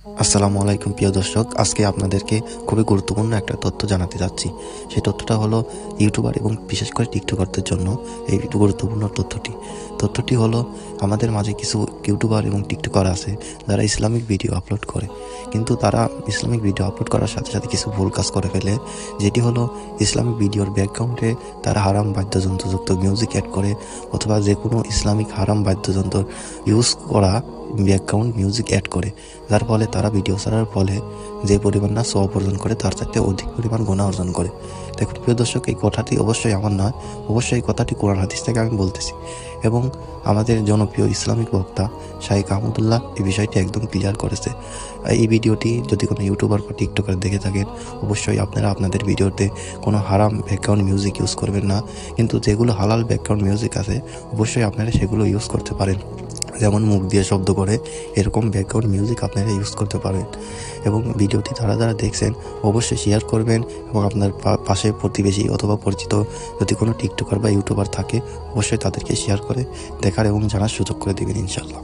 আসসালামু আলাইকুম প্রিয় দর্শক, আজকে আপনাদেরকে খুবই গুরুত্বপূর্ণ একটা তথ্য জানাতে যাচ্ছি। সেই তথ্যটা হলো ইউটিউবার এবং বিশেষ করে টিকটকারদের জন্য এই গুরুত্বপূর্ণ তথ্যটি হলো আমাদের মাঝে কিছু ইউটিউবার এবং টিকটকার আছে যারা ইসলামিক ভিডিও আপলোড করে, কিন্তু তারা ইসলামিক ভিডিও আপলোড করার সাথে সাথে কিছু ভুল কাজ করে ফেলে, যেটি হলো ইসলামিক ভিডিওর ব্যাকগ্রাউন্ডে তারা হারাম বাদ্যযন্ত্রযুক্ত মিউজিক অ্যাড করে অথবা যে কোনো ইসলামিক হারাম বাদ্যযন্ত্র ইউজ করা ব্যাকগ্রাউন্ড মিউজিক অ্যাড করে, যার ফলে তারা ভিডিও ছাড়ার ফলে যে পরিমাণ না সওয়াব অর্জন করে তার চাইতে অধিক পরিমাণ গুনাহ অর্জন করে। দেখুন প্রিয় দর্শক, এই কথাটি অবশ্যই আমার নয়, অবশ্যই এই কথাটি কোরআন হাদিস থেকে আমি বলতেছি, এবং আমাদের জনপ্রিয় ইসলামিক বক্তা শাইখ আহমদুল্লাহ এই বিষয়টি একদম ক্লিয়ার করেছে। এই ভিডিওটি যদি কোনো ইউটিউবার বা টিকটকার দেখে থাকেন, অবশ্যই আপনারা আপনাদের ভিডিওতে কোনো হারাম ব্যাকগ্রাউন্ড মিউজিক ইউজ করবেন না, কিন্তু যেগুলো হালাল ব্যাকগ্রাউন্ড মিউজিক আছে অবশ্যই আপনারা সেগুলো ইউজ করতে পারেন। যেমন মুখ দিয়ে শব্দ করে এরকম ব্যাকগ্রাউন্ড মিউজিক আপনারা ইউজ করতে পারেন। এবং ভিডিওটি যারা যারা দেখছেন অবশ্যই শেয়ার করবেন, এবং আপনার পাশে প্রতিবেশী অথবা পরিচিত যদি কোনো টিকটকার বা ইউটিউবার থাকে অবশ্যই তাদেরকে শেয়ার করে দেখার এবং জানার সুযোগ করে দেবেন ইনশাআল্লাহ।